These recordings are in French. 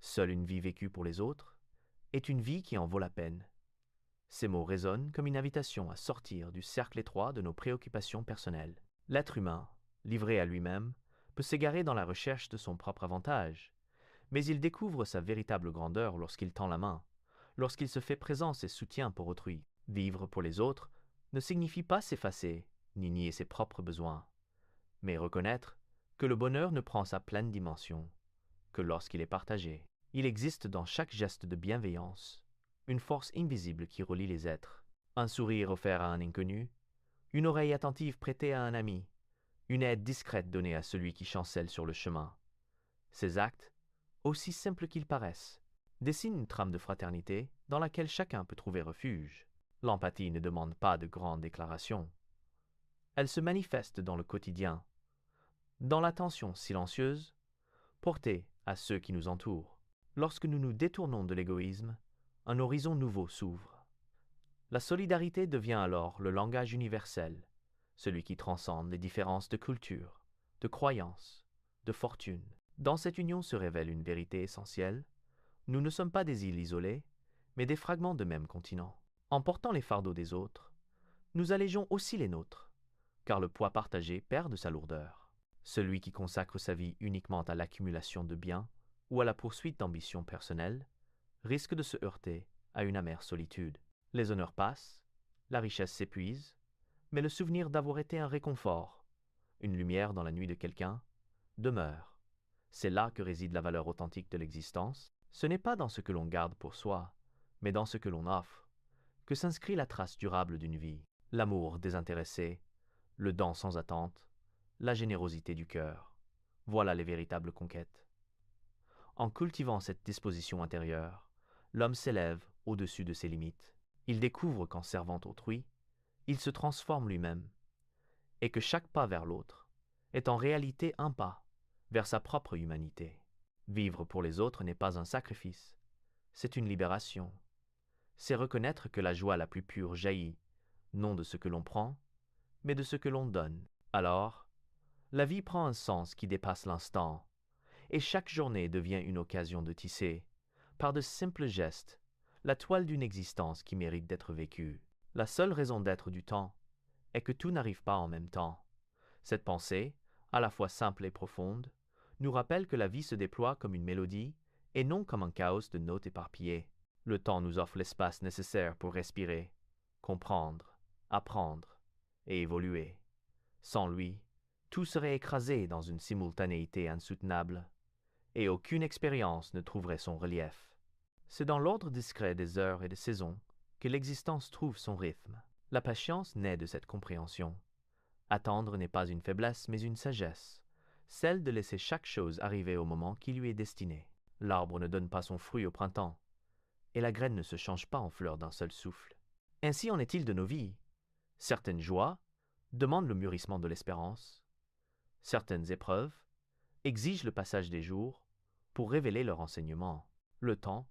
Seule une vie vécue pour les autres est une vie qui en vaut la peine. Ces mots résonnent comme une invitation à sortir du cercle étroit de nos préoccupations personnelles. L'être humain, livré à lui-même, peut s'égarer dans la recherche de son propre avantage, mais il découvre sa véritable grandeur lorsqu'il tend la main, lorsqu'il se fait présence et soutien pour autrui. Vivre pour les autres ne signifie pas s'effacer, ni nier ses propres besoins, mais reconnaître que le bonheur ne prend sa pleine dimension que lorsqu'il est partagé. Il existe dans chaque geste de bienveillance une force invisible qui relie les êtres. Un sourire offert à un inconnu, une oreille attentive prêtée à un ami, une aide discrète donnée à celui qui chancelle sur le chemin. Ces actes, aussi simples qu'ils paraissent, dessinent une trame de fraternité dans laquelle chacun peut trouver refuge. L'empathie ne demande pas de grandes déclarations. Elle se manifeste dans le quotidien, dans l'attention silencieuse portée à ceux qui nous entourent. Lorsque nous nous détournons de l'égoïsme, un horizon nouveau s'ouvre. La solidarité devient alors le langage universel, celui qui transcende les différences de culture, de croyances, de fortune. Dans cette union se révèle une vérité essentielle. Nous ne sommes pas des îles isolées, mais des fragments de même continent. En portant les fardeaux des autres, nous allégeons aussi les nôtres, car le poids partagé perd de sa lourdeur. Celui qui consacre sa vie uniquement à l'accumulation de biens ou à la poursuite d'ambitions personnelles risque de se heurter à une amère solitude. Les honneurs passent, la richesse s'épuise, mais le souvenir d'avoir été un réconfort, une lumière dans la nuit de quelqu'un, demeure. C'est là que réside la valeur authentique de l'existence. Ce n'est pas dans ce que l'on garde pour soi, mais dans ce que l'on offre, que s'inscrit la trace durable d'une vie. L'amour désintéressé, le don sans attente, la générosité du cœur. Voilà les véritables conquêtes. En cultivant cette disposition intérieure, l'homme s'élève au-dessus de ses limites. Il découvre qu'en servant autrui, il se transforme lui-même, et que chaque pas vers l'autre est en réalité un pas vers sa propre humanité. Vivre pour les autres n'est pas un sacrifice, c'est une libération. C'est reconnaître que la joie la plus pure jaillit, non de ce que l'on prend, mais de ce que l'on donne. Alors, la vie prend un sens qui dépasse l'instant, et chaque journée devient une occasion de tisser, par de simples gestes, la toile d'une existence qui mérite d'être vécue. La seule raison d'être du temps est que tout n'arrive pas en même temps. Cette pensée, à la fois simple et profonde, nous rappelle que la vie se déploie comme une mélodie et non comme un chaos de notes éparpillées. Le temps nous offre l'espace nécessaire pour respirer, comprendre, apprendre et évoluer. Sans lui, tout serait écrasé dans une simultanéité insoutenable, et aucune expérience ne trouverait son relief. C'est dans l'ordre discret des heures et des saisons que l'existence trouve son rythme. La patience naît de cette compréhension. Attendre n'est pas une faiblesse, mais une sagesse, celle de laisser chaque chose arriver au moment qui lui est destiné. L'arbre ne donne pas son fruit au printemps, et la graine ne se change pas en fleur d'un seul souffle. Ainsi en est-il de nos vies. Certaines joies demandent le mûrissement de l'espérance. Certaines épreuves exigent le passage des jours pour révéler leur enseignement. Le temps,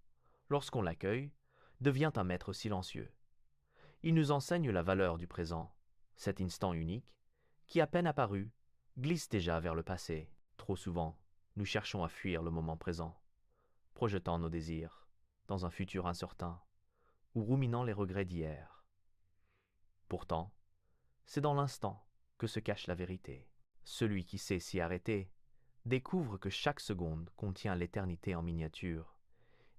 lorsqu'on l'accueille, devient un maître silencieux. Il nous enseigne la valeur du présent, cet instant unique, qui à peine apparu, glisse déjà vers le passé. Trop souvent, nous cherchons à fuir le moment présent, projetant nos désirs dans un futur incertain ou ruminant les regrets d'hier. Pourtant, c'est dans l'instant que se cache la vérité. Celui qui sait s'y arrêter découvre que chaque seconde contient l'éternité en miniature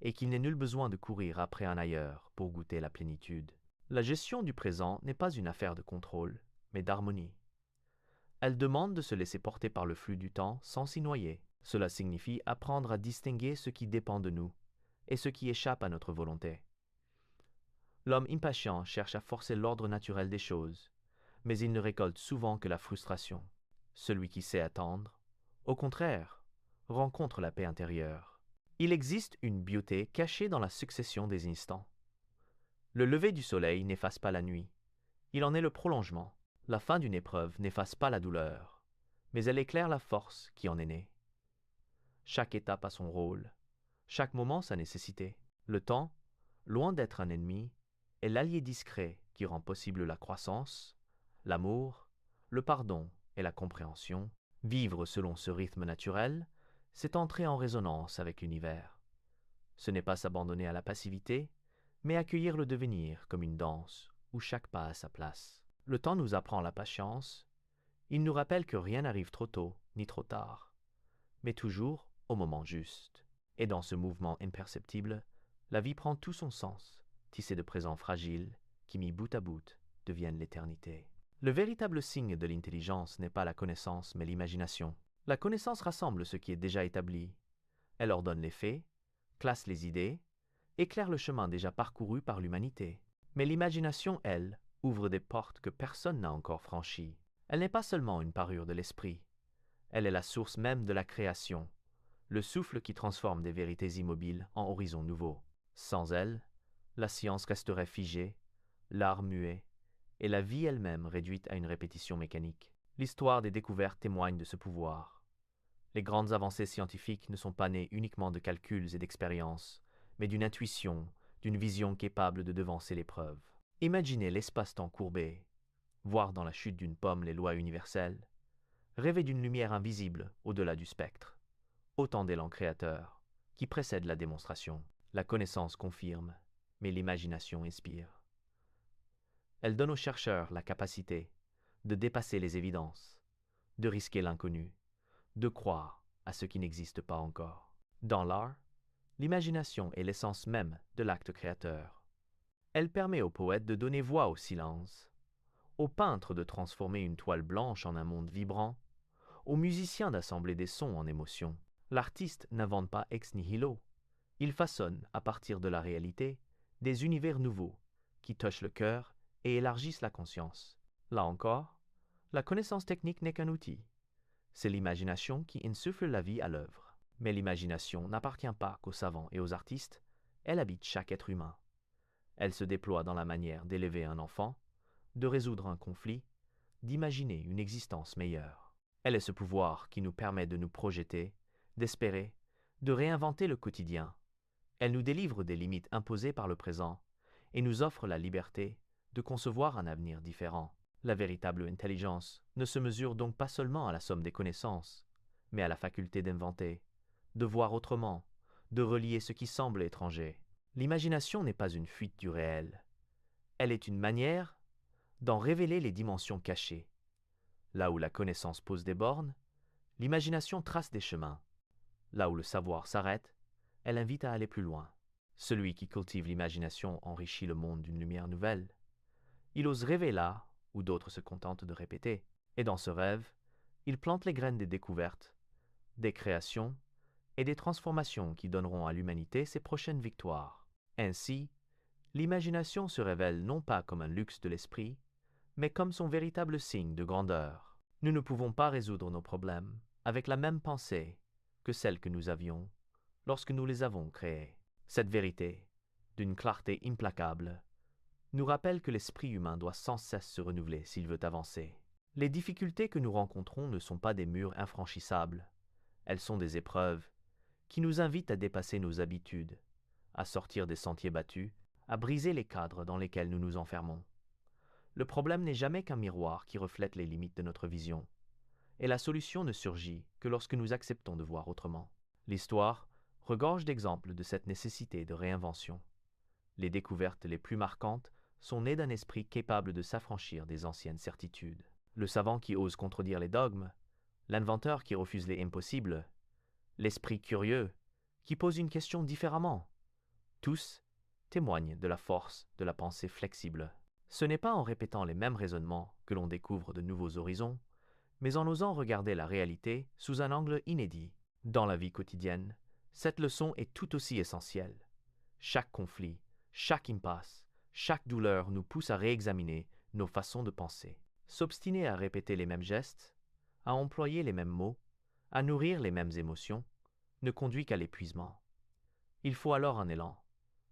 et qu'il n'est nul besoin de courir après un ailleurs pour goûter la plénitude. La gestion du présent n'est pas une affaire de contrôle, mais d'harmonie. Elle demande de se laisser porter par le flux du temps sans s'y noyer. Cela signifie apprendre à distinguer ce qui dépend de nous et ce qui échappe à notre volonté. L'homme impatient cherche à forcer l'ordre naturel des choses, mais il ne récolte souvent que la frustration. Celui qui sait attendre, au contraire, rencontre la paix intérieure. Il existe une beauté cachée dans la succession des instants. Le lever du soleil n'efface pas la nuit, il en est le prolongement. La fin d'une épreuve n'efface pas la douleur, mais elle éclaire la force qui en est née. Chaque étape a son rôle, chaque moment sa nécessité. Le temps, loin d'être un ennemi, est l'allié discret qui rend possible la croissance, l'amour, le pardon et la compréhension. Vivre selon ce rythme naturel, c'est entrer en résonance avec l'univers. Ce n'est pas s'abandonner à la passivité, mais accueillir le devenir comme une danse où chaque pas a sa place. Le temps nous apprend la patience, il nous rappelle que rien n'arrive trop tôt ni trop tard, mais toujours au moment juste. Et dans ce mouvement imperceptible, la vie prend tout son sens, tissé de présents fragiles qui, mis bout à bout, deviennent l'éternité. Le véritable signe de l'intelligence n'est pas la connaissance, mais l'imagination. La connaissance rassemble ce qui est déjà établi. Elle ordonne les faits, classe les idées, éclaire le chemin déjà parcouru par l'humanité. Mais l'imagination, elle, ouvre des portes que personne n'a encore franchies. Elle n'est pas seulement une parure de l'esprit, elle est la source même de la création, le souffle qui transforme des vérités immobiles en horizons nouveaux. Sans elle, la science resterait figée, l'art muet, et la vie elle-même réduite à une répétition mécanique. L'histoire des découvertes témoigne de ce pouvoir. Les grandes avancées scientifiques ne sont pas nées uniquement de calculs et d'expériences, mais d'une intuition, d'une vision capable de devancer l'épreuve. Imaginez l'espace-temps courbé, voir dans la chute d'une pomme les lois universelles, rêver d'une lumière invisible au-delà du spectre. Autant d'élan créateur qui précède la démonstration. La connaissance confirme, mais l'imagination inspire. Elle donne aux chercheurs la capacité de dépasser les évidences, de risquer l'inconnu, de croire à ce qui n'existe pas encore. Dans l'art, l'imagination est l'essence même de l'acte créateur. Elle permet aux poètes de donner voix au silence, aux peintres de transformer une toile blanche en un monde vibrant, aux musiciens d'assembler des sons en émotions. L'artiste n'invente pas ex nihilo. Il façonne, à partir de la réalité, des univers nouveaux qui touchent le cœur et élargissent la conscience. Là encore, la connaissance technique n'est qu'un outil. C'est l'imagination qui insuffle la vie à l'œuvre. Mais l'imagination n'appartient pas qu'aux savants et aux artistes, elle habite chaque être humain. Elle se déploie dans la manière d'élever un enfant, de résoudre un conflit, d'imaginer une existence meilleure. Elle est ce pouvoir qui nous permet de nous projeter, d'espérer, de réinventer le quotidien. Elle nous délivre des limites imposées par le présent et nous offre la liberté de concevoir un avenir différent. La véritable intelligence ne se mesure donc pas seulement à la somme des connaissances, mais à la faculté d'inventer, de voir autrement, de relier ce qui semble étranger. L'imagination n'est pas une fuite du réel. Elle est une manière d'en révéler les dimensions cachées. Là où la connaissance pose des bornes, l'imagination trace des chemins. Là où le savoir s'arrête, elle invite à aller plus loin. Celui qui cultive l'imagination enrichit le monde d'une lumière nouvelle. Il ose rêver là où d'autres se contentent de répéter. Et dans ce rêve, il plante les graines des découvertes, des créations et des transformations qui donneront à l'humanité ses prochaines victoires. Ainsi, l'imagination se révèle non pas comme un luxe de l'esprit, mais comme son véritable signe de grandeur. Nous ne pouvons pas résoudre nos problèmes avec la même pensée que celle que nous avions lorsque nous les avons créés. Cette vérité, d'une clarté implacable, nous rappelle que l'esprit humain doit sans cesse se renouveler s'il veut avancer. Les difficultés que nous rencontrons ne sont pas des murs infranchissables, elles sont des épreuves qui nous invitent à dépasser nos habitudes, à sortir des sentiers battus, à briser les cadres dans lesquels nous nous enfermons. Le problème n'est jamais qu'un miroir qui reflète les limites de notre vision, et la solution ne surgit que lorsque nous acceptons de voir autrement. L'histoire regorge d'exemples de cette nécessité de réinvention. Les découvertes les plus marquantes sont nées d'un esprit capable de s'affranchir des anciennes certitudes. Le savant qui ose contredire les dogmes, l'inventeur qui refuse les impossibles, l'esprit curieux qui pose une question différemment, tous témoignent de la force de la pensée flexible. Ce n'est pas en répétant les mêmes raisonnements que l'on découvre de nouveaux horizons, mais en osant regarder la réalité sous un angle inédit. Dans la vie quotidienne, cette leçon est tout aussi essentielle. Chaque conflit, chaque impasse, chaque douleur nous pousse à réexaminer nos façons de penser. S'obstiner à répéter les mêmes gestes, à employer les mêmes mots, à nourrir les mêmes émotions, ne conduit qu'à l'épuisement. Il faut alors un élan,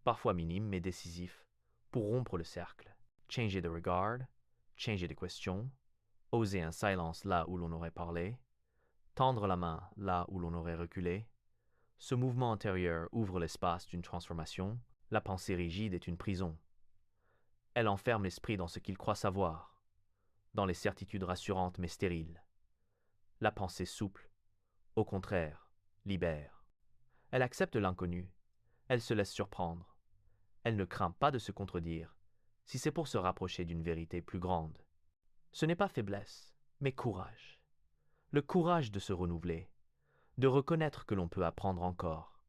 parfois minime mais décisif, pour rompre le cercle. Changer de regard, changer de question, oser un silence là où l'on aurait parlé, tendre la main là où l'on aurait reculé. Ce mouvement intérieur ouvre l'espace d'une transformation. La pensée rigide est une prison. Elle enferme l'esprit dans ce qu'il croit savoir, dans les certitudes rassurantes mais stériles. La pensée souple, au contraire, libère. Elle accepte l'inconnu, Elle se laisse surprendre. Elle ne craint pas de se contredire, si c'est pour se rapprocher d'une vérité plus grande. Ce n'est pas faiblesse, mais courage. Le courage de se renouveler, de reconnaître que l'on peut apprendre encore,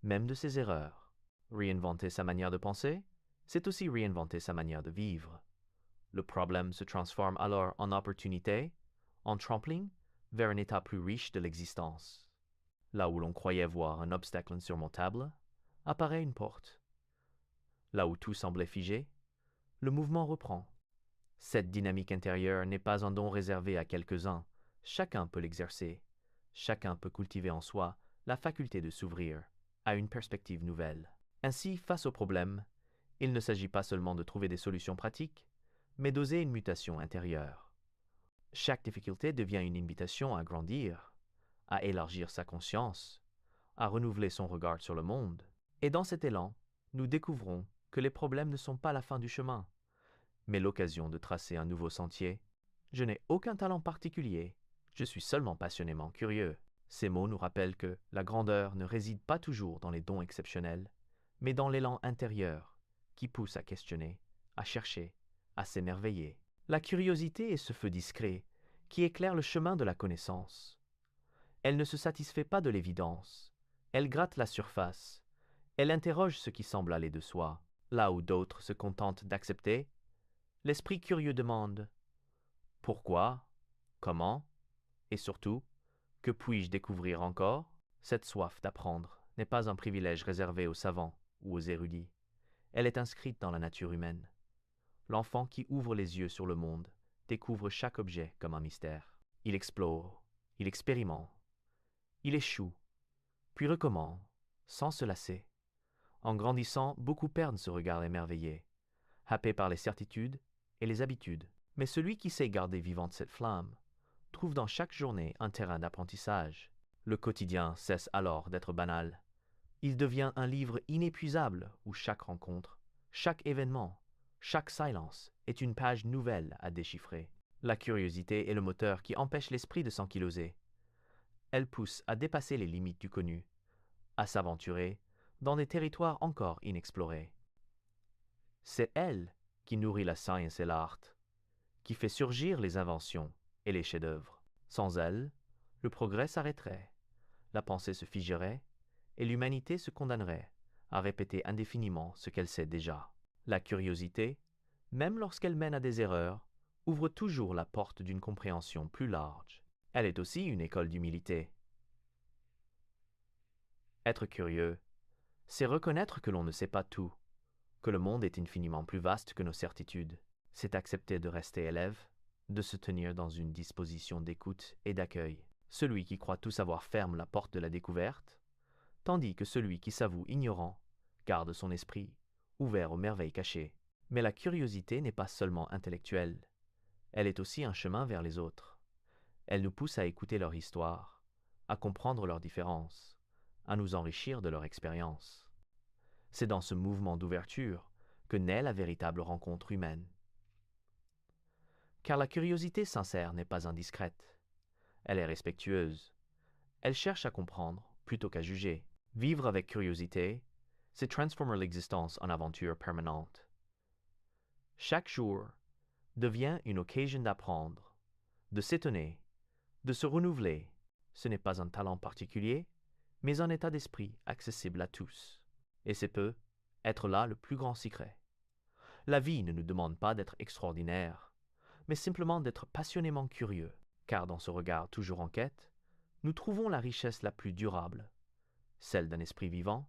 même de ses erreurs. Réinventer sa manière de penser, c'est aussi réinventer sa manière de vivre. Le problème se transforme alors en opportunité, en tremplin vers un état plus riche de l'existence. Là où l'on croyait voir un obstacle insurmontable, apparaît une porte. Là où tout semblait figé, le mouvement reprend. Cette dynamique intérieure n'est pas un don réservé à quelques-uns. Chacun peut l'exercer. Chacun peut cultiver en soi la faculté de s'ouvrir à une perspective nouvelle. Ainsi, face au problème, il ne s'agit pas seulement de trouver des solutions pratiques, mais d'oser une mutation intérieure. Chaque difficulté devient une invitation à grandir, à élargir sa conscience, à renouveler son regard sur le monde. Et dans cet élan, nous découvrons que les problèmes ne sont pas la fin du chemin, mais l'occasion de tracer un nouveau sentier. Je n'ai aucun talent particulier, je suis seulement passionnément curieux. Ces mots nous rappellent que la grandeur ne réside pas toujours dans les dons exceptionnels, mais dans l'élan intérieur qui pousse à questionner, à chercher, à s'émerveiller. La curiosité est ce feu discret qui éclaire le chemin de la connaissance. Elle ne se satisfait pas de l'évidence, elle gratte la surface, elle interroge ce qui semble aller de soi. Là où d'autres se contentent d'accepter, l'esprit curieux demande « Pourquoi ? Comment ? Et surtout, que puis-je découvrir encore ?» Cette soif d'apprendre n'est pas un privilège réservé aux savants ou aux érudits. Elle est inscrite dans la nature humaine. L'enfant qui ouvre les yeux sur le monde découvre chaque objet comme un mystère. Il explore, il expérimente, il échoue, puis recommence, sans se lasser. En grandissant, beaucoup perdent ce regard émerveillé, happés par les certitudes et les habitudes. Mais celui qui sait garder vivante cette flamme trouve dans chaque journée un terrain d'apprentissage. Le quotidien cesse alors d'être banal. Il devient un livre inépuisable où chaque rencontre, chaque événement, chaque silence est une page nouvelle à déchiffrer. La curiosité est le moteur qui empêche l'esprit de s'ankyloser. Elle pousse à dépasser les limites du connu, à s'aventurer dans des territoires encore inexplorés. C'est elle qui nourrit la science et l'art, qui fait surgir les inventions et les chefs-d'œuvre. Sans elle, le progrès s'arrêterait, la pensée se figerait et l'humanité se condamnerait à répéter indéfiniment ce qu'elle sait déjà. La curiosité, même lorsqu'elle mène à des erreurs, ouvre toujours la porte d'une compréhension plus large. Elle est aussi une école d'humilité. Être curieux, c'est reconnaître que l'on ne sait pas tout, que le monde est infiniment plus vaste que nos certitudes. C'est accepter de rester élève, de se tenir dans une disposition d'écoute et d'accueil. Celui qui croit tout savoir ferme la porte de la découverte, tandis que celui qui s'avoue ignorant garde son esprit ouvert aux merveilles cachées. Mais la curiosité n'est pas seulement intellectuelle, elle est aussi un chemin vers les autres. Elle nous pousse à écouter leur histoire, à comprendre leurs différences, à nous enrichir de leur expérience. C'est dans ce mouvement d'ouverture que naît la véritable rencontre humaine. Car la curiosité sincère n'est pas indiscrète. Elle est respectueuse. Elle cherche à comprendre plutôt qu'à juger. Vivre avec curiosité, c'est transformer l'existence en aventure permanente. Chaque jour devient une occasion d'apprendre, de s'étonner, de se renouveler. Ce n'est pas un talent particulier, mais un état d'esprit accessible à tous. Et c'est peut être là le plus grand secret. La vie ne nous demande pas d'être extraordinaire, mais simplement d'être passionnément curieux, car dans ce regard toujours en quête, nous trouvons la richesse la plus durable, celle d'un esprit vivant,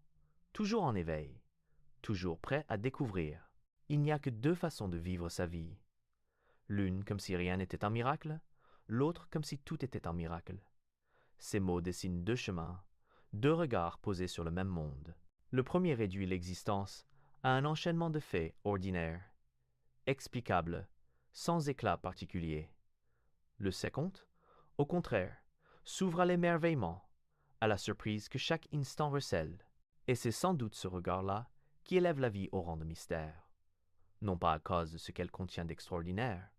toujours en éveil, toujours prêt à découvrir. Il n'y a que deux façons de vivre sa vie. L'une comme si rien n'était un miracle, l'autre comme si tout était un miracle. Ces mots dessinent deux chemins, deux regards posés sur le même monde. Le premier réduit l'existence à un enchaînement de faits ordinaires, explicables, sans éclat particulier. Le second, au contraire, s'ouvre à l'émerveillement, à la surprise que chaque instant recèle. Et c'est sans doute ce regard-là qui élève la vie au rang de mystère. Non pas à cause de ce qu'elle contient d'extraordinaire,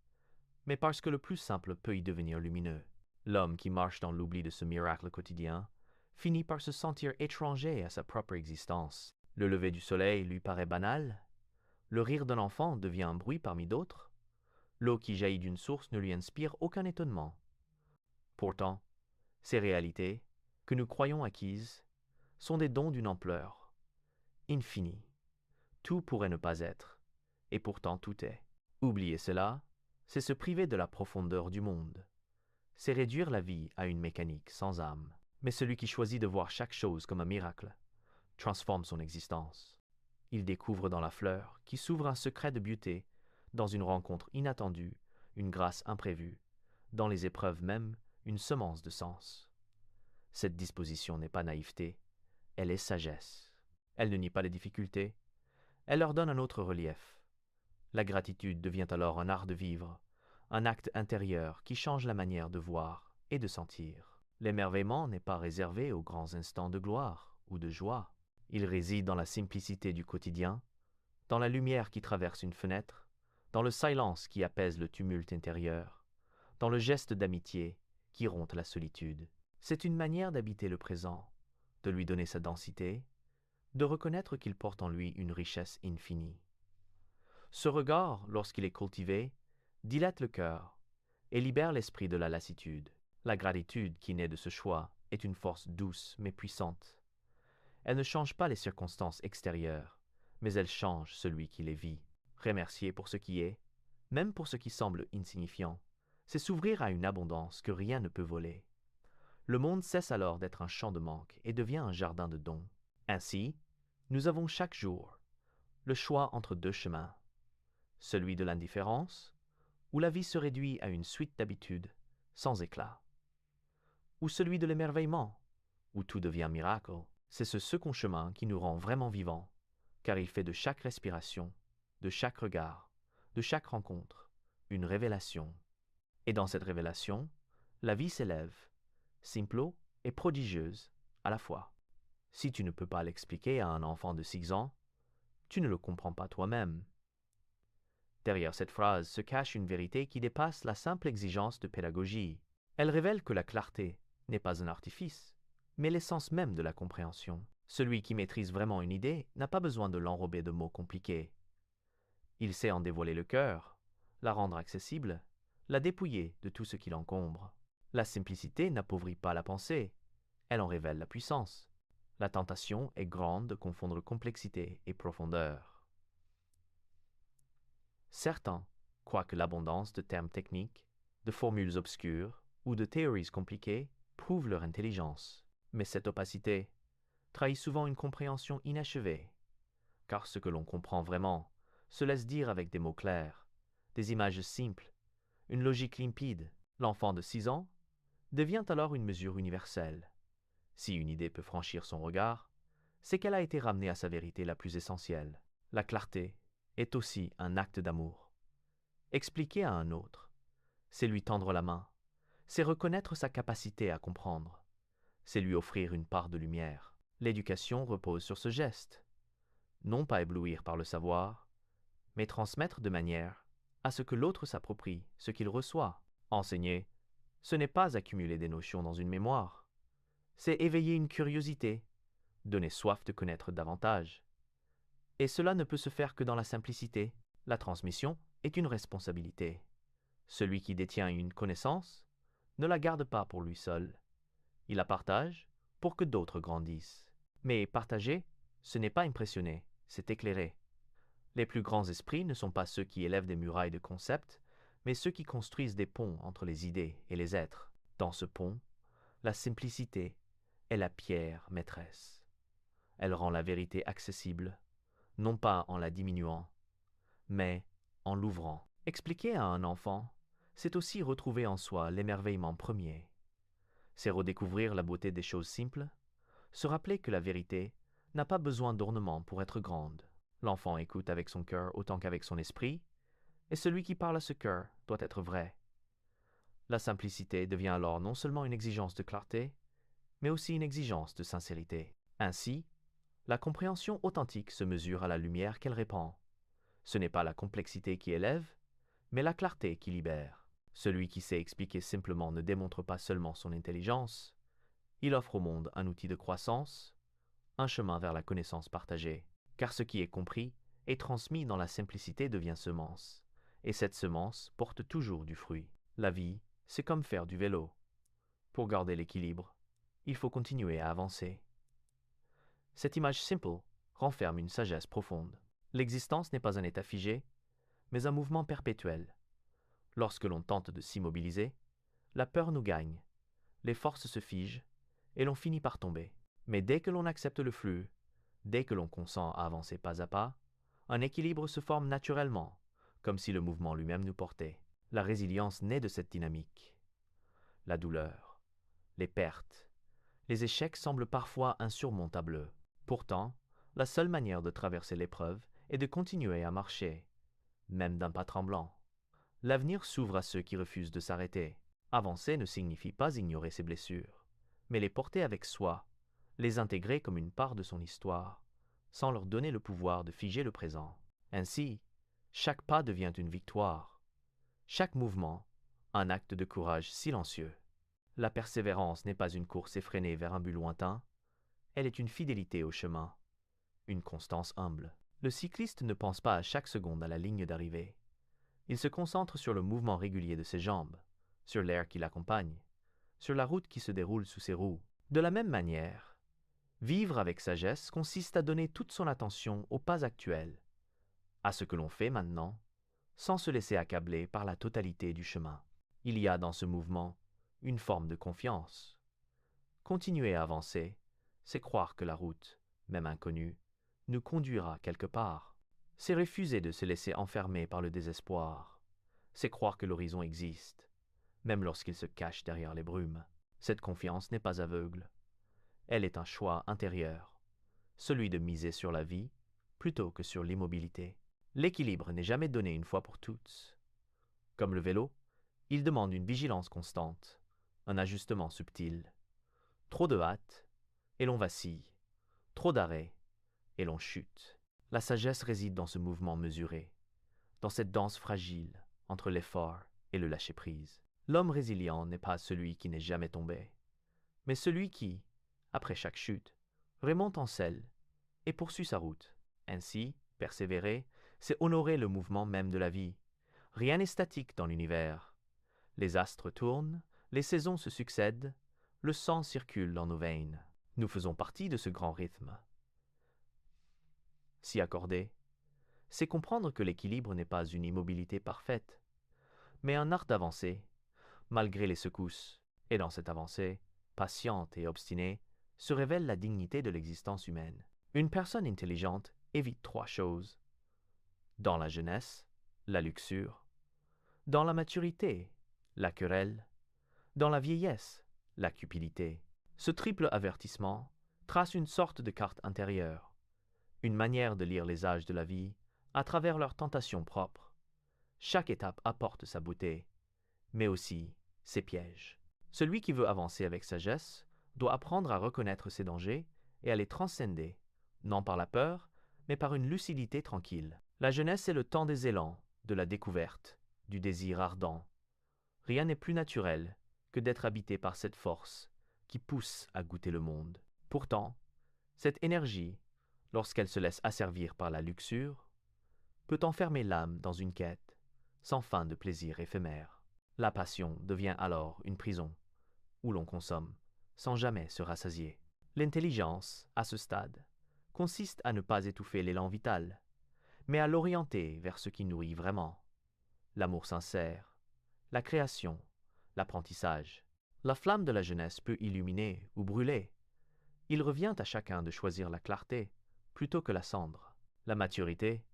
mais parce que le plus simple peut y devenir lumineux. L'homme qui marche dans l'oubli de ce miracle quotidien finit par se sentir étranger à sa propre existence. Le lever du soleil lui paraît banal. Le rire d'un enfant devient un bruit parmi d'autres. L'eau qui jaillit d'une source ne lui inspire aucun étonnement. Pourtant, ces réalités, que nous croyons acquises, sont des dons d'une ampleur infinie. Tout pourrait ne pas être, et pourtant tout est. Oublier cela, c'est se priver de la profondeur du monde. C'est réduire la vie à une mécanique sans âme. Mais celui qui choisit de voir chaque chose comme un miracle transforme son existence. Il découvre dans la fleur, qui s'ouvre un secret de beauté, dans une rencontre inattendue, une grâce imprévue, dans les épreuves même, une semence de sens. Cette disposition n'est pas naïveté, elle est sagesse. Elle ne nie pas les difficultés, elle leur donne un autre relief. La gratitude devient alors un art de vivre, un acte intérieur qui change la manière de voir et de sentir. L'émerveillement n'est pas réservé aux grands instants de gloire ou de joie. Il réside dans la simplicité du quotidien, dans la lumière qui traverse une fenêtre, dans le silence qui apaise le tumulte intérieur, dans le geste d'amitié qui rompt la solitude. C'est une manière d'habiter le présent, de lui donner sa densité, de reconnaître qu'il porte en lui une richesse infinie. Ce regard, lorsqu'il est cultivé, dilate le cœur et libère l'esprit de la lassitude. La gratitude qui naît de ce choix est une force douce mais puissante. Elle ne change pas les circonstances extérieures, mais elle change celui qui les vit. Remercier pour ce qui est, même pour ce qui semble insignifiant, c'est s'ouvrir à une abondance que rien ne peut voler. Le monde cesse alors d'être un champ de manque et devient un jardin de dons. Ainsi, nous avons chaque jour le choix entre deux chemins, celui de l'indifférence, où la vie se réduit à une suite d'habitudes sans éclat, ou celui de l'émerveillement, où tout devient miracle. C'est ce second chemin qui nous rend vraiment vivants, car il fait de chaque respiration, de chaque regard, de chaque rencontre, une révélation. Et dans cette révélation, la vie s'élève, simple et prodigieuse à la fois. Si tu ne peux pas l'expliquer à un enfant de 6 ans, tu ne le comprends pas toi-même. Derrière cette phrase se cache une vérité qui dépasse la simple exigence de pédagogie. Elle révèle que la clarté n'est pas un artifice, mais l'essence même de la compréhension. Celui qui maîtrise vraiment une idée n'a pas besoin de l'enrober de mots compliqués. Il sait en dévoiler le cœur, la rendre accessible, la dépouiller de tout ce qui l'encombre. La simplicité n'appauvrit pas la pensée, elle en révèle la puissance. La tentation est grande de confondre complexité et profondeur. Certains croient que l'abondance de termes techniques, de formules obscures ou de théories compliquées prouve leur intelligence. Mais cette opacité trahit souvent une compréhension inachevée, car ce que l'on comprend vraiment se laisse dire avec des mots clairs, des images simples, une logique limpide. L'enfant de 6 ans devient alors une mesure universelle. Si une idée peut franchir son regard, c'est qu'elle a été ramenée à sa vérité la plus essentielle. La clarté est aussi un acte d'amour. Expliquer à un autre, c'est lui tendre la main, c'est reconnaître sa capacité à comprendre, c'est lui offrir une part de lumière. L'éducation repose sur ce geste. Non pas éblouir par le savoir, mais transmettre de manière à ce que l'autre s'approprie ce qu'il reçoit. Enseigner, ce n'est pas accumuler des notions dans une mémoire, c'est éveiller une curiosité, donner soif de connaître davantage. Et cela ne peut se faire que dans la simplicité. La transmission est une responsabilité. Celui qui détient une connaissance ne la garde pas pour lui seul. Il la partage pour que d'autres grandissent. Mais partager, ce n'est pas impressionner, c'est éclairer. Les plus grands esprits ne sont pas ceux qui élèvent des murailles de concepts, mais ceux qui construisent des ponts entre les idées et les êtres. Dans ce pont, la simplicité est la pierre maîtresse. Elle rend la vérité accessible, non pas en la diminuant, mais en l'ouvrant. Expliquer à un enfant, c'est aussi retrouver en soi l'émerveillement premier. C'est redécouvrir la beauté des choses simples, se rappeler que la vérité n'a pas besoin d'ornement pour être grande. L'enfant écoute avec son cœur autant qu'avec son esprit, et celui qui parle à ce cœur doit être vrai. La simplicité devient alors non seulement une exigence de clarté, mais aussi une exigence de sincérité. Ainsi, la compréhension authentique se mesure à la lumière qu'elle répand. Ce n'est pas la complexité qui élève, mais la clarté qui libère. Celui qui sait expliquer simplement ne démontre pas seulement son intelligence, il offre au monde un outil de croissance, un chemin vers la connaissance partagée. Car ce qui est compris et transmis dans la simplicité devient semence, et cette semence porte toujours du fruit. La vie, c'est comme faire du vélo. Pour garder l'équilibre, il faut continuer à avancer. Cette image simple renferme une sagesse profonde. L'existence n'est pas un état figé, mais un mouvement perpétuel. Lorsque l'on tente de s'immobiliser, la peur nous gagne, les forces se figent, et l'on finit par tomber. Mais dès que l'on accepte le flux, dès que l'on consent à avancer pas à pas, un équilibre se forme naturellement, comme si le mouvement lui-même nous portait. La résilience naît de cette dynamique. La douleur, les pertes, les échecs semblent parfois insurmontables. Pourtant, la seule manière de traverser l'épreuve est de continuer à marcher, même d'un pas tremblant. L'avenir s'ouvre à ceux qui refusent de s'arrêter. Avancer ne signifie pas ignorer ses blessures, mais les porter avec soi, les intégrer comme une part de son histoire, sans leur donner le pouvoir de figer le présent. Ainsi, chaque pas devient une victoire, chaque mouvement, un acte de courage silencieux. La persévérance n'est pas une course effrénée vers un but lointain, elle est une fidélité au chemin, une constance humble. Le cycliste ne pense pas à chaque seconde à la ligne d'arrivée. Il se concentre sur le mouvement régulier de ses jambes, sur l'air qui l'accompagne, sur la route qui se déroule sous ses roues. De la même manière, vivre avec sagesse consiste à donner toute son attention au pas actuel, à ce que l'on fait maintenant, sans se laisser accabler par la totalité du chemin. Il y a dans ce mouvement une forme de confiance. Continuer à avancer, c'est croire que la route, même inconnue, nous conduira quelque part. C'est refuser de se laisser enfermer par le désespoir. C'est croire que l'horizon existe, même lorsqu'il se cache derrière les brumes. Cette confiance n'est pas aveugle. Elle est un choix intérieur, celui de miser sur la vie plutôt que sur l'immobilité. L'équilibre n'est jamais donné une fois pour toutes. Comme le vélo, il demande une vigilance constante, un ajustement subtil. Trop de hâte, et l'on vacille. Trop d'arrêt, et l'on chute. La sagesse réside dans ce mouvement mesuré, dans cette danse fragile entre l'effort et le lâcher-prise. L'homme résilient n'est pas celui qui n'est jamais tombé, mais celui qui, après chaque chute, remonte en selle et poursuit sa route. Ainsi, persévérer, c'est honorer le mouvement même de la vie. Rien n'est statique dans l'univers. Les astres tournent, les saisons se succèdent, le sang circule dans nos veines. Nous faisons partie de ce grand rythme. S'y accorder, c'est comprendre que l'équilibre n'est pas une immobilité parfaite, mais un art d'avancer, malgré les secousses. Et dans cette avancée, patiente et obstinée, se révèle la dignité de l'existence humaine. Une personne intelligente évite trois choses. Dans la jeunesse, la luxure. Dans la maturité, la querelle. Dans la vieillesse, la cupidité. Ce triple avertissement trace une sorte de carte intérieure, une manière de lire les âges de la vie à travers leurs tentations propres. Chaque étape apporte sa beauté, mais aussi ses pièges. Celui qui veut avancer avec sagesse doit apprendre à reconnaître ses dangers et à les transcender, non par la peur, mais par une lucidité tranquille. La jeunesse est le temps des élans, de la découverte, du désir ardent. Rien n'est plus naturel que d'être habité par cette force qui pousse à goûter le monde. Pourtant, cette énergie, lorsqu'elle se laisse asservir par la luxure, peut enfermer l'âme dans une quête sans fin de plaisir éphémère. La passion devient alors une prison, où l'on consomme sans jamais se rassasier. L'intelligence, à ce stade, consiste à ne pas étouffer l'élan vital, mais à l'orienter vers ce qui nourrit vraiment. L'amour sincère, la création, l'apprentissage. La flamme de la jeunesse peut illuminer ou brûler. Il revient à chacun de choisir la clarté plutôt que la cendre. La maturité,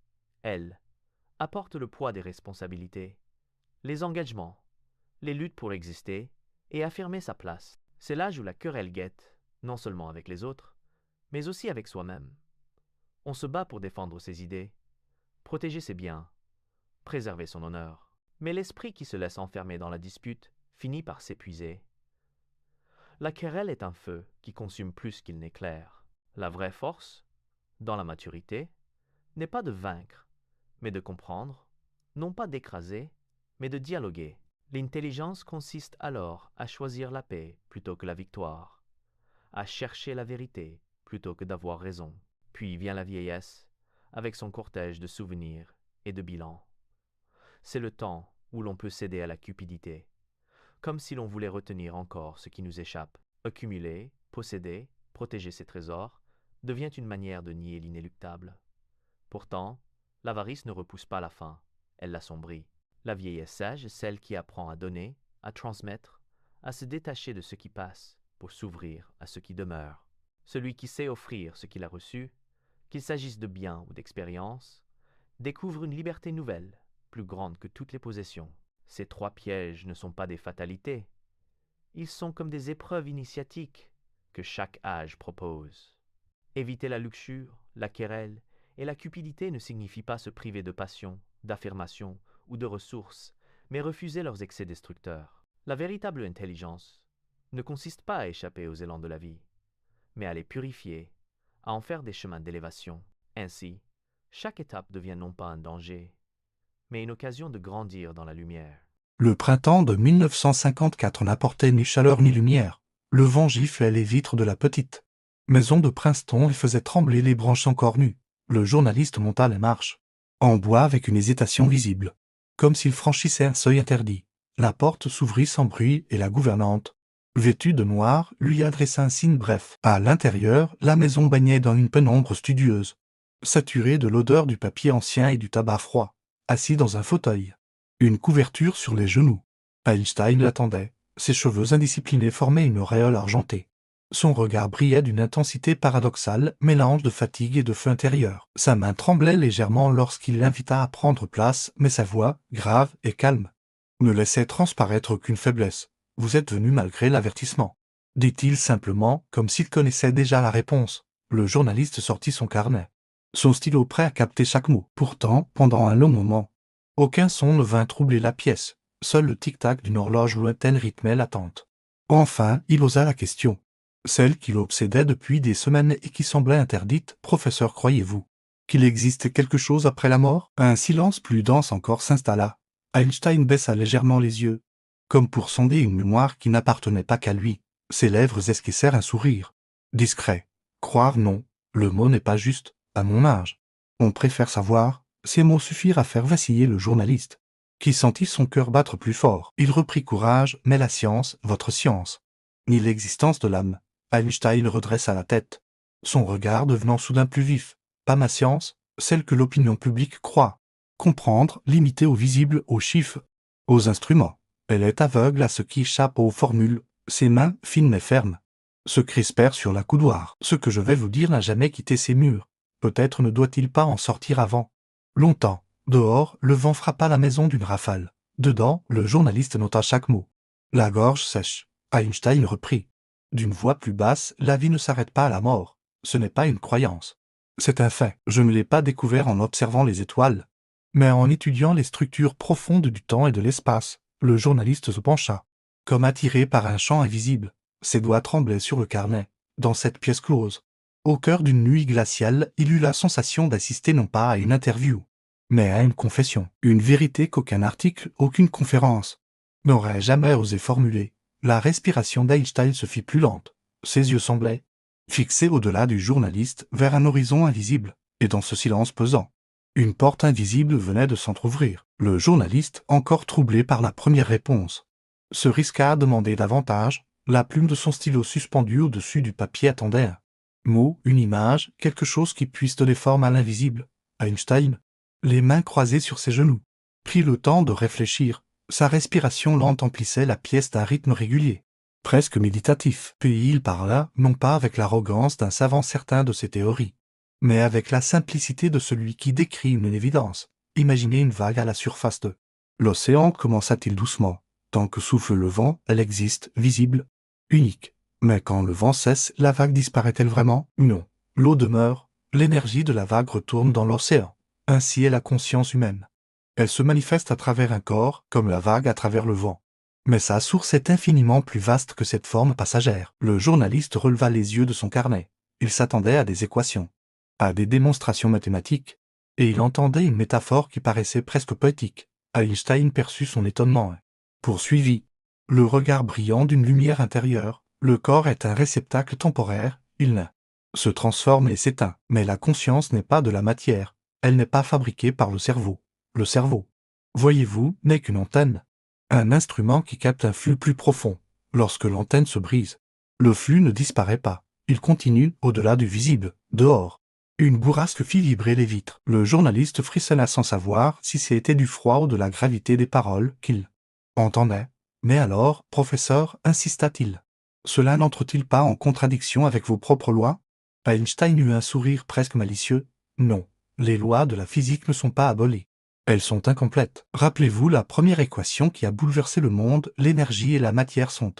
elle, apporte le poids des responsabilités, les engagements, les luttes pour exister et affirmer sa place. C'est l'âge où la querelle guette, non seulement avec les autres, mais aussi avec soi-même. On se bat pour défendre ses idées, protéger ses biens, préserver son honneur. Mais l'esprit qui se laisse enfermer dans la dispute finit par s'épuiser. La querelle est un feu qui consume plus qu'il n'éclaire. La vraie force, dans la maturité, n'est pas de vaincre, mais de comprendre, non pas d'écraser, mais de dialoguer. L'intelligence consiste alors à choisir la paix plutôt que la victoire, à chercher la vérité plutôt que d'avoir raison. Puis vient la vieillesse, avec son cortège de souvenirs et de bilans. C'est le temps où l'on peut céder à la cupidité, comme si l'on voulait retenir encore ce qui nous échappe. Accumuler, posséder, protéger ses trésors devient une manière de nier l'inéluctable. Pourtant, l'avarice ne repousse pas la faim, elle l'assombrit. La vieillesse sage est celle qui apprend à donner, à transmettre, à se détacher de ce qui passe pour s'ouvrir à ce qui demeure. Celui qui sait offrir ce qu'il a reçu, qu'il s'agisse de biens ou d'expériences, découvre une liberté nouvelle, plus grande que toutes les possessions. Ces 3 pièges ne sont pas des fatalités. Ils sont comme des épreuves initiatiques que chaque âge propose. Éviter la luxure, la querelle et la cupidité ne signifie pas se priver de passion, d'affirmation ou de ressources, mais refuser leurs excès destructeurs. La véritable intelligence ne consiste pas à échapper aux élans de la vie, mais à les purifier, à en faire des chemins d'élévation. Ainsi, chaque étape devient non pas un danger, mais une occasion de grandir dans la lumière. Le printemps de 1954 n'apportait ni chaleur ni lumière. Le vent giflait les vitres de la petite maison de Princeton et faisait trembler les branches encore nues. Le journaliste monta les marches, en bois avec une hésitation visible, comme s'il franchissait un seuil interdit. La porte s'ouvrit sans bruit et la gouvernante, vêtue de noir, lui adressa un signe bref. À l'intérieur, la maison baignait dans une pénombre studieuse, saturée de l'odeur du papier ancien et du tabac froid. Assis dans un fauteuil, une couverture sur les genoux, Einstein l'attendait. Ses cheveux indisciplinés formaient une auréole argentée. Son regard brillait d'une intensité paradoxale, mélange de fatigue et de feu intérieur. Sa main tremblait légèrement lorsqu'il l'invita à prendre place, mais sa voix, grave et calme, ne laissait transparaître aucune faiblesse. « Vous êtes venu malgré l'avertissement », dit-il simplement, comme s'il connaissait déjà la réponse. Le journaliste sortit son carnet, son stylo prêt à capter chaque mot. Pourtant, pendant un long moment, aucun son ne vint troubler la pièce. Seul le tic-tac d'une horloge lointaine rythmait l'attente. Enfin, il osa la question, celle qui l'obsédait depuis des semaines et qui semblait interdite. « Professeur, croyez-vous qu'il existe quelque chose après la mort ?» Un silence plus dense encore s'installa. Einstein baissa légèrement les yeux, comme pour sonder une mémoire qui n'appartenait pas qu'à lui. Ses lèvres esquissèrent un sourire discret. « Croire, non, le mot n'est pas juste. À mon âge, on préfère savoir. » Ces mots suffirent à faire vaciller le journaliste, qui sentit son cœur battre plus fort. Il reprit courage. « Mais la science, votre science, ni l'existence de l'âme. » Einstein redressa la tête, son regard devenant soudain plus vif. « Pas ma science, celle que l'opinion publique croit comprendre, limitée au visible, aux chiffres, aux instruments. Elle est aveugle à ce qui échappe aux formules. » Ses mains, fines mais fermes, se crispèrent sur la coudoir. « Ce que je vais vous dire n'a jamais quitté ces murs. Peut-être ne doit-il pas en sortir avant. » Longtemps, dehors, le vent frappa la maison d'une rafale. Dedans, le journaliste nota chaque mot, la gorge sèche. Einstein reprit, d'une voix plus basse, « La vie ne s'arrête pas à la mort. Ce n'est pas une croyance. C'est un fait. Je ne l'ai pas découvert en observant les étoiles, mais en étudiant les structures profondes du temps et de l'espace. » Le journaliste se pencha, comme attiré par un champ invisible. Ses doigts tremblaient sur le carnet. Dans cette pièce close, au cœur d'une nuit glaciale, il eut la sensation d'assister non pas à une interview, mais à une confession. Une vérité qu'aucun article, aucune conférence n'aurait jamais osé formuler. La respiration d'Einstein se fit plus lente. Ses yeux semblaient fixés au-delà du journaliste, vers un horizon invisible. Et dans ce silence pesant, une porte invisible venait de s'entr'ouvrir. Le journaliste, encore troublé par la première réponse, se risqua à demander davantage. La plume de son stylo suspendue au-dessus du papier attendait un mot, une image, quelque chose qui puisse donner forme à l'invisible. Einstein, les mains croisées sur ses genoux, prit le temps de réfléchir. Sa respiration lente emplissait la pièce d'un rythme régulier, presque méditatif. Puis il parla, non pas avec l'arrogance d'un savant certain de ses théories, mais avec la simplicité de celui qui décrit une évidence. Imaginez une vague à la surface de l'océan, commença-t-il doucement. Tant que souffle le vent, elle existe, visible, unique. Mais quand le vent cesse, la vague disparaît-elle vraiment? Non. L'eau demeure, l'énergie de la vague retourne dans l'océan. Ainsi est la conscience humaine. Elle se manifeste à travers un corps, comme la vague à travers le vent. Mais sa source est infiniment plus vaste que cette forme passagère. Le journaliste releva les yeux de son carnet. Il s'attendait à des équations, à des démonstrations mathématiques, et il entendait une métaphore qui paraissait presque poétique. Einstein perçut son étonnement. Poursuivit, le regard brillant d'une lumière intérieure. Le corps est un réceptacle temporaire, il ne se transforme et s'éteint. Mais la conscience n'est pas de la matière. Elle n'est pas fabriquée par le cerveau. Le cerveau, voyez-vous, n'est qu'une antenne. Un instrument qui capte un flux plus profond. Lorsque l'antenne se brise, le flux ne disparaît pas. Il continue au-delà du visible, dehors. Une bourrasque fit vibrer les vitres. Le journaliste frissonna sans savoir si c'était du froid ou de la gravité des paroles qu'il entendait. Mais alors, professeur, insista-t-il, cela n'entre-t-il pas en contradiction avec vos propres lois? Einstein eut un sourire presque malicieux. Non, les lois de la physique ne sont pas abolies. Elles sont incomplètes. Rappelez-vous la première équation qui a bouleversé le monde, l'énergie et la matière sont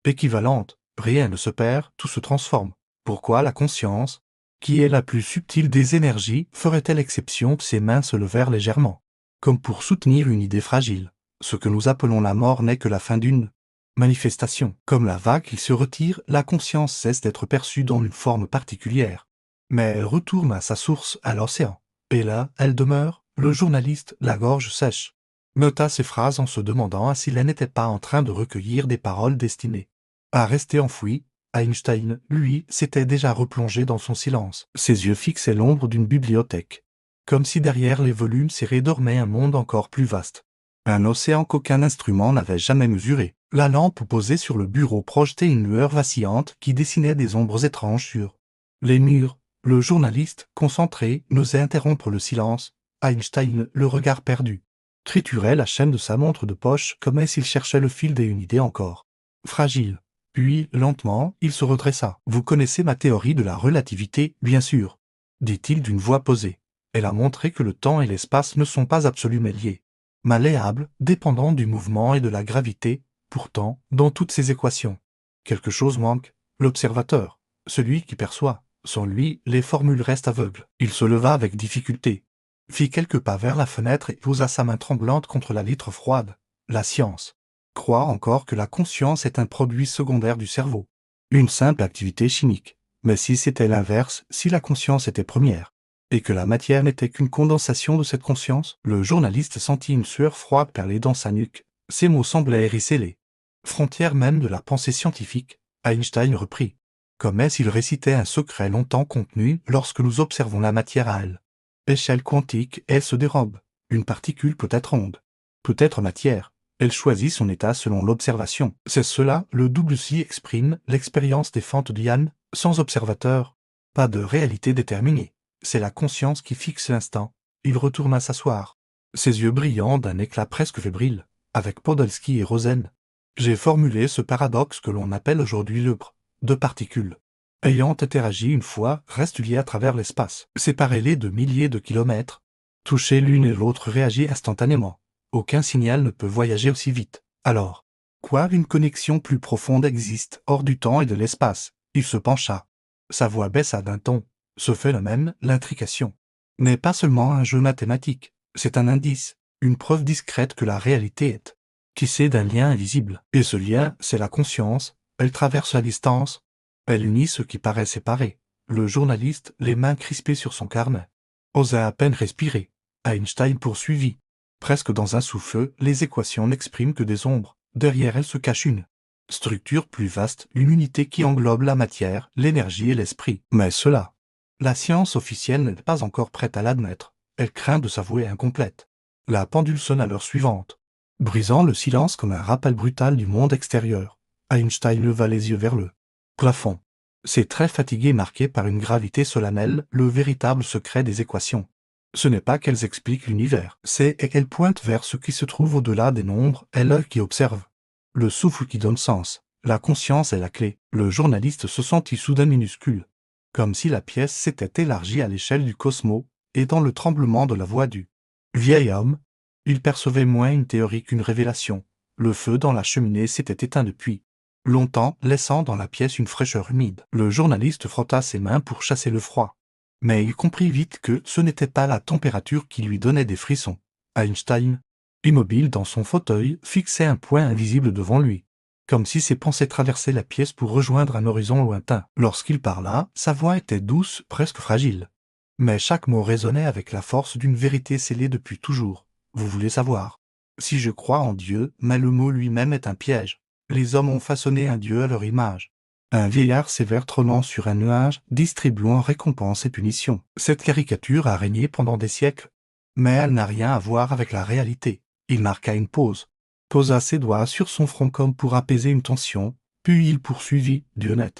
équivalentes. Rien ne se perd, tout se transforme. Pourquoi la conscience, qui est la plus subtile des énergies, ferait-elle exception? Ses mains se levèrent légèrement, comme pour soutenir une idée fragile. Ce que nous appelons la mort n'est que la fin d'une manifestation. Comme la vague qui se retire, la conscience cesse d'être perçue dans une forme particulière. Mais elle retourne à sa source, à l'océan. Et là, elle demeure. Le journaliste, la gorge sèche, nota ces phrases en se demandant s'il n'était pas en train de recueillir des paroles destinées à rester enfouies. Einstein, lui, s'était déjà replongé dans son silence. Ses yeux fixaient l'ombre d'une bibliothèque. Comme si derrière les volumes serrés dormait un monde encore plus vaste. Un océan qu'aucun instrument n'avait jamais mesuré. La lampe posée sur le bureau projetait une lueur vacillante qui dessinait des ombres étranges sur les murs. Le journaliste, concentré, n'osait interrompre le silence. Einstein, le regard perdu, triturait la chaîne de sa montre de poche comme s'il cherchait le fil d'une idée encore fragile. Puis, lentement, il se redressa. « Vous connaissez ma théorie de la relativité, bien sûr, dit-il d'une voix posée. Elle a montré que le temps et l'espace ne sont pas absolument liés, malléables, dépendants du mouvement et de la gravité. Pourtant, dans toutes ces équations, quelque chose manque, l'observateur, celui qui perçoit. Sans lui, les formules restent aveugles. » Il se leva avec difficulté, fit quelques pas vers la fenêtre et posa sa main tremblante contre la vitre froide. La science croit encore que la conscience est un produit secondaire du cerveau, une simple activité chimique. Mais si c'était l'inverse, si la conscience était première, et que la matière n'était qu'une condensation de cette conscience, le journaliste sentit une sueur froide perler dans sa nuque. Ces mots semblaient hérisser les frontières même de la pensée scientifique. Einstein reprit, comme s'il récitait un secret longtemps contenu. Lorsque nous observons la matière à elle, échelle quantique, elle se dérobe. Une particule peut être onde, peut être matière. Elle choisit son état selon l'observation. C'est cela, le double si exprime l'expérience des fentes d'Yann, sans observateur. Pas de réalité déterminée. C'est la conscience qui fixe l'instant. Il retourna s'asseoir, ses yeux brillants d'un éclat presque fébrile, avec Podolsky et Rosen. J'ai formulé ce paradoxe que l'on appelle aujourd'hui le de particules, ayant interagi une fois, restent liées à travers l'espace, séparez-les de milliers de kilomètres. Toucher l'une et l'autre réagit instantanément. Aucun signal ne peut voyager aussi vite. Alors, quoi, une connexion plus profonde existe, hors du temps et de l'espace? Il se pencha. Sa voix baissa d'un ton. Ce phénomène, l'intrication, n'est pas seulement un jeu mathématique, c'est un indice, une preuve discrète que la réalité est tissée d'un lien invisible. Et ce lien, c'est la conscience. Elle traverse la distance. Elle unit ce qui paraît séparé. Le journaliste, les mains crispées sur son carnet, osa à peine respirer. Einstein poursuivit. Presque dans un souffle, les équations n'expriment que des ombres. Derrière elles se cache une structure plus vaste, une unité qui englobe la matière, l'énergie et l'esprit. Mais cela, la science officielle n'est pas encore prête à l'admettre. Elle craint de s'avouer incomplète. La pendule sonne à l'heure suivante, brisant le silence comme un rappel brutal du monde extérieur. Einstein leva les yeux vers le plafond. Ses traits fatigués marqués par une gravité solennelle, le véritable secret des équations. Ce n'est pas qu'elles expliquent l'univers, c'est qu'elles pointent vers ce qui se trouve au-delà des nombres, et l'œil qui observe. Le souffle qui donne sens. La conscience est la clé. Le journaliste se sentit soudain minuscule, comme si la pièce s'était élargie à l'échelle du cosmos, et dans le tremblement de la voix du vieil homme, il percevait moins une théorie qu'une révélation. Le feu dans la cheminée s'était éteint depuis longtemps, laissant dans la pièce une fraîcheur humide. Le journaliste frotta ses mains pour chasser le froid. Mais il comprit vite que ce n'était pas la température qui lui donnait des frissons. Einstein, immobile dans son fauteuil, fixait un point invisible devant lui, comme si ses pensées traversaient la pièce pour rejoindre un horizon lointain. Lorsqu'il parla, sa voix était douce, presque fragile. Mais chaque mot résonnait avec la force d'une vérité scellée depuis toujours. Vous voulez savoir? Si je crois en Dieu, mais le mot lui-même est un piège. Les hommes ont façonné un Dieu à leur image. Un vieillard sévère trônant sur un nuage, distribuant récompenses et punitions. Cette caricature a régné pendant des siècles, mais elle n'a rien à voir avec la réalité. Il marqua une pause, posa ses doigts sur son front comme pour apaiser une tension, puis il poursuivit, Dieu n'est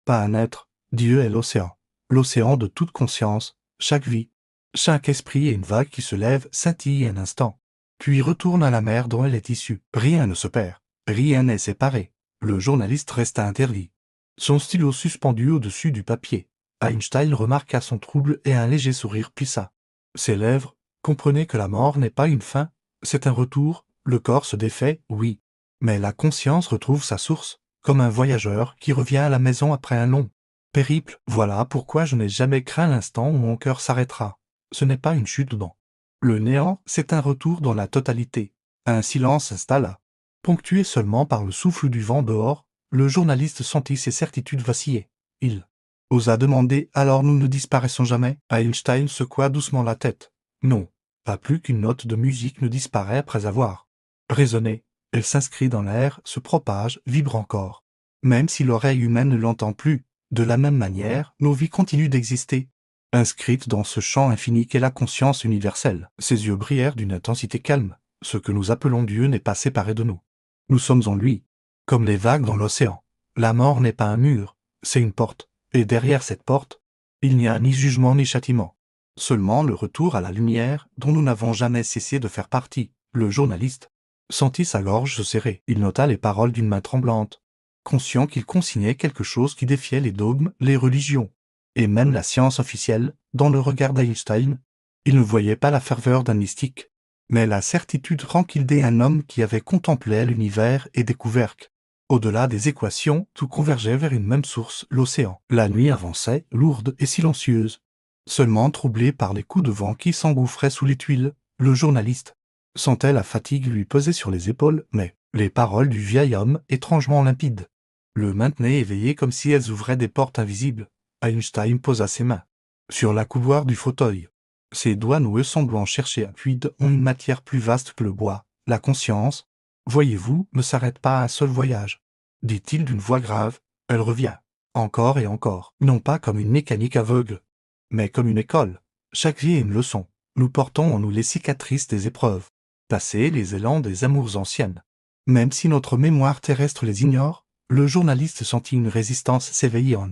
pas un être, Dieu est l'océan de toute conscience, chaque vie, chaque esprit est une vague qui se lève, scintille un instant, puis retourne à la mer dont elle est issue. Rien ne se perd, rien n'est séparé. Le journaliste resta interdit, son stylo suspendu au-dessus du papier. Einstein remarqua son trouble et un léger sourire plissa ses lèvres. Comprenez que la mort n'est pas une fin, c'est un retour, le corps se défait, oui. Mais la conscience retrouve sa source, comme un voyageur qui revient à la maison après un long périple. Voilà pourquoi je n'ai jamais craint l'instant où mon cœur s'arrêtera. Ce n'est pas une chute dans le néant, c'est un retour dans la totalité. Un silence s'installa, ponctué seulement par le souffle du vent dehors. Le journaliste sentit ses certitudes vaciller. Il osa demander, alors nous ne disparaissons jamais? Einstein secoua doucement la tête. Non, pas plus qu'une note de musique ne disparaît après avoir résonné. Elle s'inscrit dans l'air, se propage, vibre encore. Même si l'oreille humaine ne l'entend plus, de la même manière, nos vies continuent d'exister, inscrites dans ce champ infini qu'est la conscience universelle. Ses yeux brillèrent d'une intensité calme. Ce que nous appelons Dieu n'est pas séparé de nous. Nous sommes en lui, comme les vagues dans l'océan. La mort n'est pas un mur, c'est une porte. Et derrière cette porte, il n'y a ni jugement ni châtiment. Seulement le retour à la lumière dont nous n'avons jamais cessé de faire partie. Le journaliste sentit sa gorge se serrer. Il nota les paroles d'une main tremblante, conscient qu'il consignait quelque chose qui défiait les dogmes, les religions, et même la science officielle. Dans le regard d'Einstein, il ne voyait pas la ferveur d'un mystique, mais la certitude tranquille d'un homme qui avait contemplé l'univers et découvert que, au-delà des équations, tout convergeait vers une même source, l'océan. La nuit avançait, lourde et silencieuse, seulement troublée par les coups de vent qui s'engouffraient sous les tuiles. Le journaliste sentait la fatigue lui peser sur les épaules, mais les paroles du vieil homme, étrangement limpides, le maintenaient éveillé comme si elles ouvraient des portes invisibles. Einstein posa ses mains sur la couloir du fauteuil. Ses doigts noueux semblant chercher appui ont une matière plus vaste que le bois, la conscience. Voyez-vous, ne s'arrête pas à un seul voyage, dit-il d'une voix grave. Elle revient, encore et encore, non pas comme une mécanique aveugle, mais comme une école. Chaque vie est une leçon. Nous portons en nous les cicatrices des épreuves passées, les élans des amours anciennes. Même si notre mémoire terrestre les ignore, le journaliste sentit une résistance s'éveiller en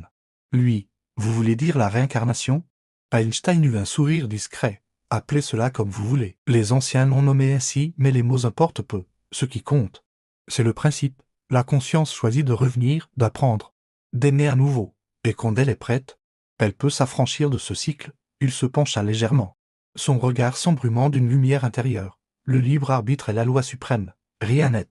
lui. Vous voulez dire la réincarnation? Einstein eut un sourire discret. Appelez cela comme vous voulez. Les anciens l'ont nommé ainsi, mais les mots importent peu. Ce qui compte, c'est le principe. La conscience choisit de revenir, d'apprendre, d'aimer à nouveau. Et quand elle est prête, elle peut s'affranchir de ce cycle. Il se pencha légèrement, son regard s'embrumant d'une lumière intérieure. Le libre arbitre est la loi suprême. Rien n'est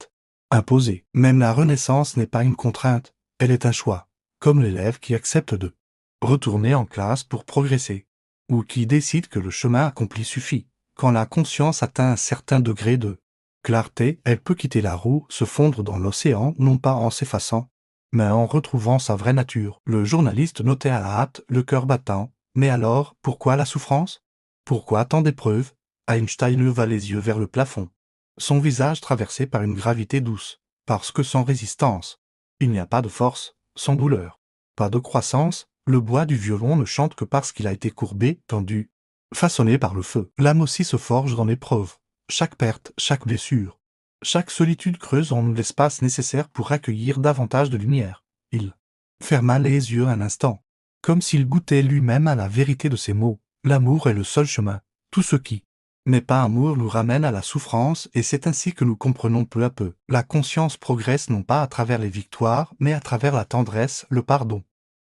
imposé. Même la renaissance n'est pas une contrainte, elle est un choix. Comme l'élève qui accepte de retourner en classe pour progresser, ou qui décide que le chemin accompli suffit. Quand la conscience atteint un certain degré de clarté, elle peut quitter la roue, se fondre dans l'océan, non pas en s'effaçant, mais en retrouvant sa vraie nature. Le journaliste notait à la hâte, le cœur battant. Mais alors, pourquoi la souffrance? Pourquoi tant d'épreuves? Einstein leva les yeux vers le plafond, son visage traversé par une gravité douce. Parce que sans résistance, il n'y a pas de force, sans douleur, pas de croissance. Le bois du violon ne chante que parce qu'il a été courbé, tendu, façonné par le feu. L'âme aussi se forge dans l'épreuve. Chaque perte, chaque blessure, chaque solitude creuse en nous l'espace nécessaire pour accueillir davantage de lumière. Il ferma les yeux un instant, comme s'il goûtait lui-même à la vérité de ces mots. L'amour est le seul chemin. Tout ce qui n'est pas amour nous ramène à la souffrance, et c'est ainsi que nous comprenons peu à peu. La conscience progresse non pas à travers les victoires, mais à travers la tendresse, le pardon,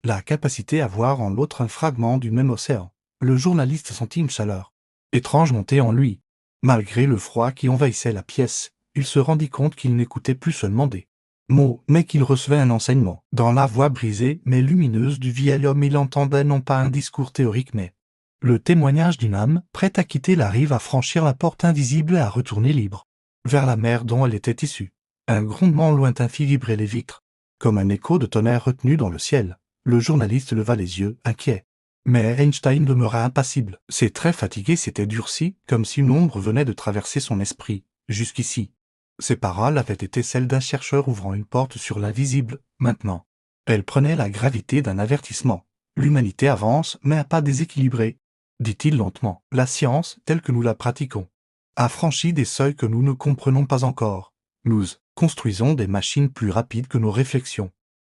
la capacité à voir en l'autre un fragment du même océan. Le journaliste sentit une chaleur étrange monter en lui. Malgré le froid qui envahissait la pièce, il se rendit compte qu'il n'écoutait plus seulement des mots, mais qu'il recevait un enseignement. Dans la voix brisée mais lumineuse du vieil homme, il entendait non pas un discours théorique mais le témoignage d'une âme prête à quitter la rive, à franchir la porte invisible et à retourner libre vers la mer dont elle était issue. Un grondement lointain fit vibrer les vitres, comme un écho de tonnerre retenu dans le ciel. Le journaliste leva les yeux, inquiet. Mais Einstein demeura impassible. Ses traits fatigués s'étaient durcis, comme si une ombre venait de traverser son esprit. Jusqu'ici, ses paroles avaient été celles d'un chercheur ouvrant une porte sur l'invisible. Maintenant, Elle prenait la gravité d'un avertissement. L'humanité avance, mais à pas déséquilibré, dit-il lentement. La science, telle que nous la pratiquons, a franchi des seuils que nous ne comprenons pas encore. Nous construisons des machines plus rapides que nos réflexions.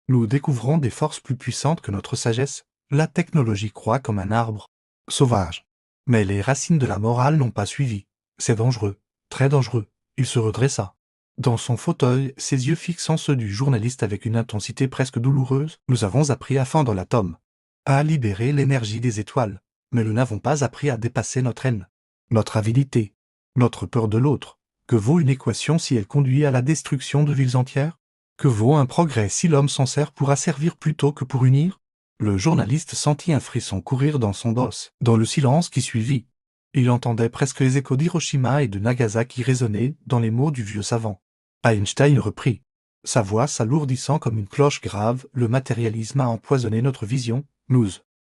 Nous découvrons des forces plus puissantes que notre sagesse. La technologie croît comme un arbre sauvage. Mais les racines de la morale n'ont pas suivi. C'est dangereux, très dangereux. Il se redressa. Dans son fauteuil, ses yeux fixant ceux du journaliste avec une intensité presque douloureuse, nous avons appris à fendre l'atome, à libérer l'énergie des étoiles, mais nous n'avons pas appris à dépasser notre haine, notre avidité, notre peur de l'autre. Que vaut une équation si elle conduit à la destruction de villes entières? Que vaut un progrès si l'homme s'en sert pour asservir plutôt que pour unir? Le journaliste sentit un frisson courir dans son dos. Dans le silence qui suivit, il entendait presque les échos d'Hiroshima et de Nagasaki résonner dans les mots du vieux savant. Einstein reprit, sa voix s'alourdissant comme une cloche grave. Le matérialisme a empoisonné notre vision. Nous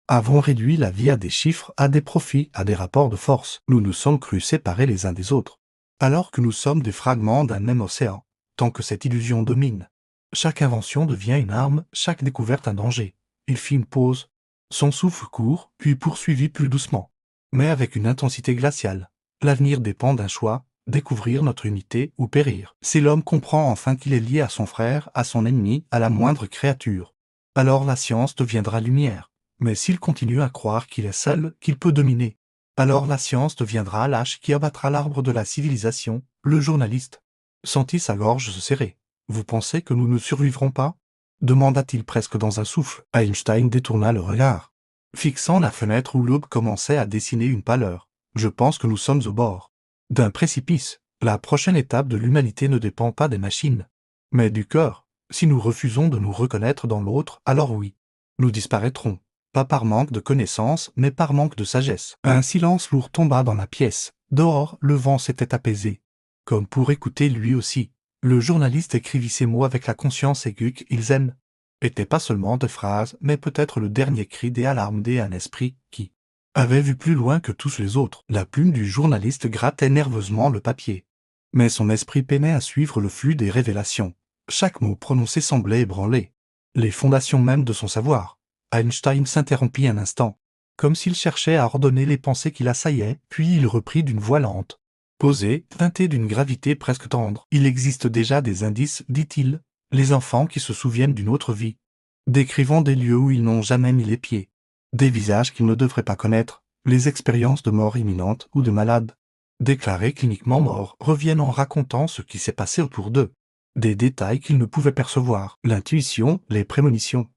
avons réduit la vie à des chiffres, à des profits, à des rapports de force. Nous nous sommes crus séparés les uns des autres, alors que nous sommes des fragments d'un même océan. Tant que cette illusion domine, chaque invention devient une arme, chaque découverte un danger. Il fit une pause. Son souffle court, puis poursuivit plus doucement, mais avec une intensité glaciale. L'avenir dépend d'un choix, découvrir notre unité ou périr. Si l'homme comprend enfin qu'il est lié à son frère, à son ennemi, à la moindre créature, alors la science deviendra lumière. Mais s'il continue à croire qu'il est seul, qu'il peut dominer, alors la science deviendra l'âge qui abattra l'arbre de la civilisation. Le journaliste sentit sa gorge se serrer. Vous pensez que nous ne survivrons pas? Demanda-t-il presque dans un souffle. Einstein détourna le regard, fixant la fenêtre où l'aube commençait à dessiner une pâleur. Je pense que nous sommes au bord d'un précipice. La prochaine étape de l'humanité ne dépend pas des machines, mais du cœur. Si nous refusons de nous reconnaître dans l'autre, alors oui, nous disparaîtrons. Pas par manque de connaissances, mais par manque de sagesse. Un silence lourd tomba dans la pièce. Dehors, le vent s'était apaisé. Comme pour écouter lui aussi, le journaliste écrivit ces mots avec la conscience aiguë qu'ils aiment. Étaient pas seulement des phrases, mais peut-être le dernier cri des alarmes d'un esprit qui avait vu plus loin que tous les autres. La plume du journaliste grattait nerveusement le papier, mais son esprit peinait à suivre le flux des révélations. Chaque mot prononcé semblait ébranler les fondations mêmes de son savoir. Einstein s'interrompit un instant, comme s'il cherchait à ordonner les pensées qui l'assaillaient, puis il reprit d'une voix lente, posée, teintée d'une gravité presque tendre. Il existe déjà des indices, dit-il, les enfants qui se souviennent d'une autre vie, décrivant des lieux où ils n'ont jamais mis les pieds, des visages qu'ils ne devraient pas connaître, les expériences de mort imminente ou de malades, déclarés cliniquement morts, reviennent en racontant ce qui s'est passé autour d'eux, des détails qu'ils ne pouvaient percevoir, l'intuition, les prémonitions.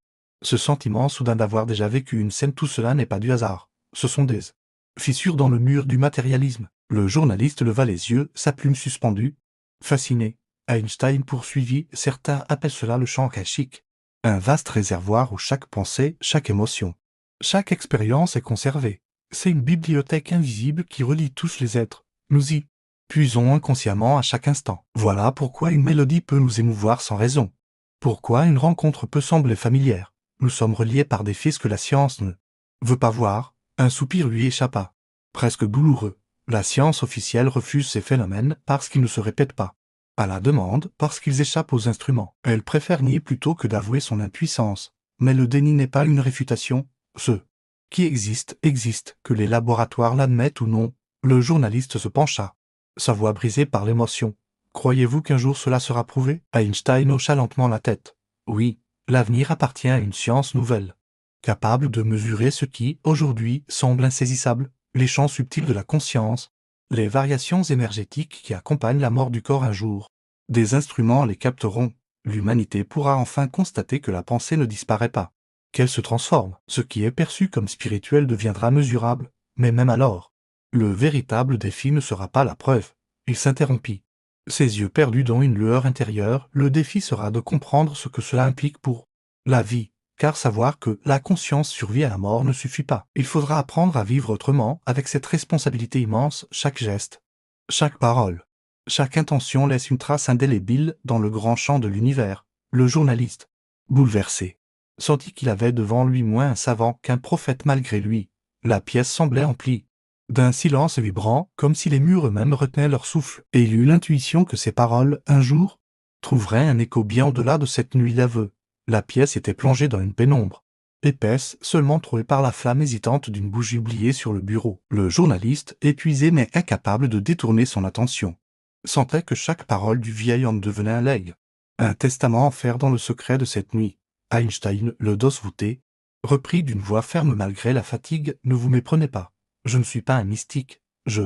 Ce sentiment soudain d'avoir déjà vécu une scène, tout cela n'est pas du hasard. Ce sont des fissures dans le mur du matérialisme. Le journaliste leva les yeux, sa plume suspendue. Fasciné, Einstein poursuivit, certains appellent cela le champ akashique. Un vaste réservoir où chaque pensée, chaque émotion, chaque expérience est conservée. C'est une bibliothèque invisible qui relie tous les êtres. Nous y puisons inconsciemment à chaque instant. Voilà pourquoi une mélodie peut nous émouvoir sans raison. Pourquoi une rencontre peut sembler familière. Nous sommes reliés par des fils que la science ne veut pas voir. Un soupir lui échappa, presque douloureux. La science officielle refuse ces phénomènes parce qu'ils ne se répètent pas. À la demande, parce qu'ils échappent aux instruments. Elle préfère nier plutôt que d'avouer son impuissance. Mais le déni n'est pas une réfutation. Ce qui existe, existe, que les laboratoires l'admettent ou non. Le journaliste se pencha, sa voix brisée par l'émotion. Croyez-vous qu'un jour cela sera prouvé? Einstein hocha lentement la tête. Oui, l'avenir appartient à une science nouvelle, capable de mesurer ce qui, aujourd'hui, semble insaisissable, les champs subtils de la conscience, les variations énergétiques qui accompagnent la mort du corps un jour. Des instruments les capteront. L'humanité pourra enfin constater que la pensée ne disparaît pas, qu'elle se transforme. Ce qui est perçu comme spirituel deviendra mesurable, mais même alors, le véritable défi ne sera pas la preuve. Il s'interrompit, ses yeux perdus dans une lueur intérieure. Le défi sera de comprendre ce que cela implique pour la vie, car savoir que la conscience survit à la mort ne suffit pas. Il faudra apprendre à vivre autrement, avec cette responsabilité immense. Chaque geste, chaque parole, chaque intention laisse une trace indélébile dans le grand champ de l'univers. Le journaliste, bouleversé, sentit qu'il avait devant lui moins un savant qu'un prophète malgré lui. La pièce semblait emplie d'un silence vibrant, comme si les murs eux-mêmes retenaient leur souffle, et il eut l'intuition que ces paroles, un jour, trouveraient un écho bien au-delà de cette nuit d'aveux. La pièce était plongée dans une pénombre épaisse, seulement trouée par la flamme hésitante d'une bougie oubliée sur le bureau. Le journaliste, épuisé mais incapable de détourner son attention, sentait que chaque parole du vieil homme devenait un legs, un testament offert dans le secret de cette nuit. Einstein, le dos voûté, reprit d'une voix ferme malgré la fatigue, « Ne vous méprenez pas. Je ne suis pas un mystique. Je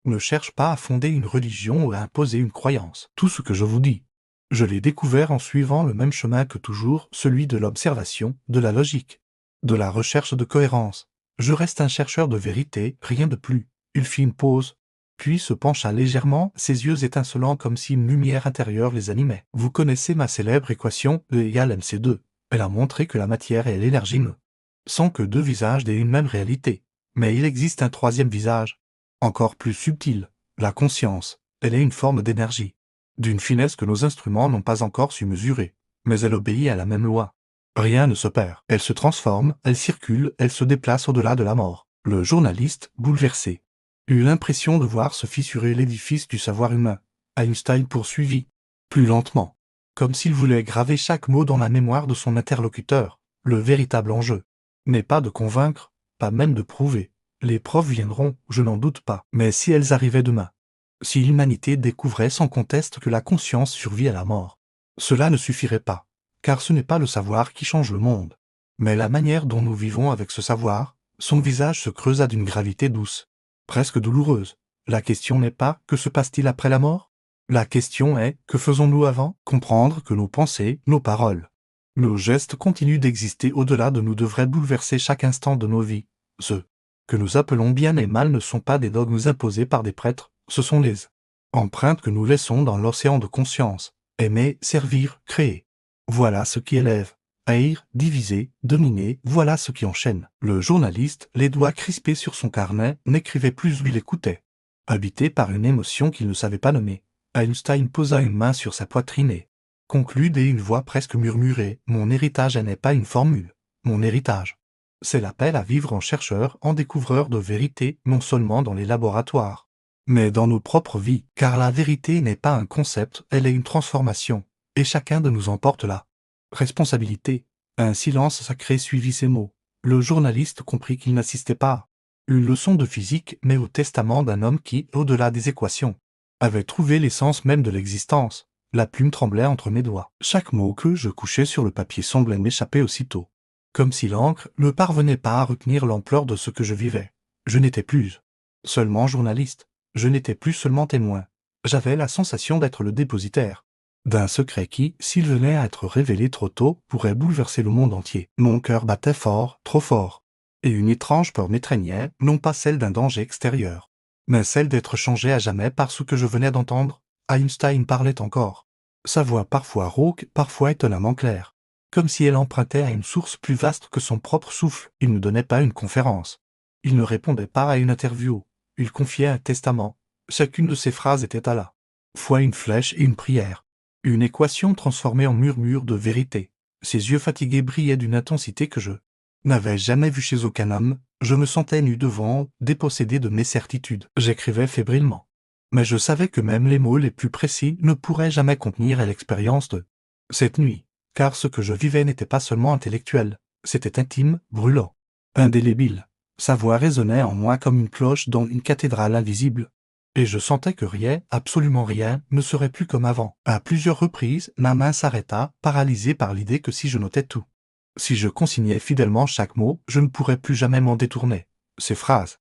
ne cherche pas à fonder une religion ou à imposer une croyance. Tout ce que je vous dis, je l'ai découvert en suivant le même chemin que toujours, celui de l'observation, de la logique, de la recherche de cohérence. Je reste un chercheur de vérité, rien de plus. » Il fit une pause, puis se pencha légèrement, ses yeux étincelants comme si une lumière intérieure les animait. « Vous connaissez ma célèbre équation E égale mc2. Elle a montré que la matière et l'énergie ne sont que deux visages d'une même réalité. Mais il existe un troisième visage, encore plus subtil, la conscience. Elle est une forme d'énergie, d'une finesse que nos instruments n'ont pas encore su mesurer, mais elle obéit à la même loi. Rien ne se perd. Elle se transforme, elle circule, elle se déplace au-delà de la mort. » Le journaliste, bouleversé, eut l'impression de voir se fissurer l'édifice du savoir humain. Einstein poursuivit, plus lentement, comme s'il voulait graver chaque mot dans la mémoire de son interlocuteur. « Le véritable enjeu n'est pas de convaincre, pas même de prouver. Les preuves viendront, je n'en doute pas. Mais si elles arrivaient demain, si l'humanité découvrait sans conteste que la conscience survit à la mort, cela ne suffirait pas, car ce n'est pas le savoir qui change le monde, mais la manière dont nous vivons avec ce savoir. » Son visage se creusa d'une gravité douce, presque douloureuse. « La question n'est pas « que se passe-t-il après la mort ?» La question est « que faisons-nous avant ?» Comprendre que nos pensées, nos paroles, nos gestes continuent d'exister au-delà de nous devrait bouleverser chaque instant de nos vies. Ce que nous appelons bien et mal ne sont pas des dogmes imposés par des prêtres, ce sont les empreintes que nous laissons dans l'océan de conscience. Aimer, servir, créer. Voilà ce qui élève. Haïr, diviser, dominer, voilà ce qui enchaîne. Le journaliste, les doigts crispés sur son carnet, n'écrivait plus où il écoutait. Habité par une émotion qu'il ne savait pas nommer, Einstein posa une main sur sa poitrine et conclut d'une voix presque murmurée, « Mon héritage n'est pas une formule. Mon héritage, c'est l'appel à vivre en chercheur, en découvreur de vérité, non seulement dans les laboratoires, mais dans nos propres vies, car la vérité n'est pas un concept, elle est une transformation, et chacun de nous en porte la responsabilité. » Un silence sacré suivit ces mots. Le journaliste comprit qu'il n'assistait pas à une leçon de physique, mais au testament d'un homme qui, au-delà des équations, avait trouvé l'essence même de l'existence. La plume tremblait entre mes doigts. Chaque mot que je couchais sur le papier semblait m'échapper aussitôt, comme si l'encre ne parvenait pas à retenir l'ampleur de ce que je vivais. Je n'étais plus seulement journaliste, je n'étais plus seulement témoin. J'avais la sensation d'être le dépositaire d'un secret qui, s'il venait à être révélé trop tôt, pourrait bouleverser le monde entier. Mon cœur battait fort, trop fort, et une étrange peur m'étreignait, non pas celle d'un danger extérieur, mais celle d'être changé à jamais par ce que je venais d'entendre. Einstein parlait encore. Sa voix parfois rauque, parfois étonnamment claire, comme si elle empruntait à une source plus vaste que son propre souffle. Il ne donnait pas une conférence. Il ne répondait pas à une interview. Il confiait un testament. Chacune de ses phrases était à la fois une flèche et une prière, une équation transformée en murmure de vérité. Ses yeux fatigués brillaient d'une intensité que je n'avais jamais vue chez aucun homme. Je me sentais nu devant, dépossédé de mes certitudes. J'écrivais fébrilement, mais je savais que même les mots les plus précis ne pourraient jamais contenir l'expérience de cette nuit, car ce que je vivais n'était pas seulement intellectuel, c'était intime, brûlant, indélébile. Sa voix résonnait en moi comme une cloche dans une cathédrale invisible, et je sentais que rien, absolument rien, ne serait plus comme avant. À plusieurs reprises, ma main s'arrêta, paralysée par l'idée que si je notais tout, si je consignais fidèlement chaque mot, je ne pourrais plus jamais m'en détourner. Ces phrases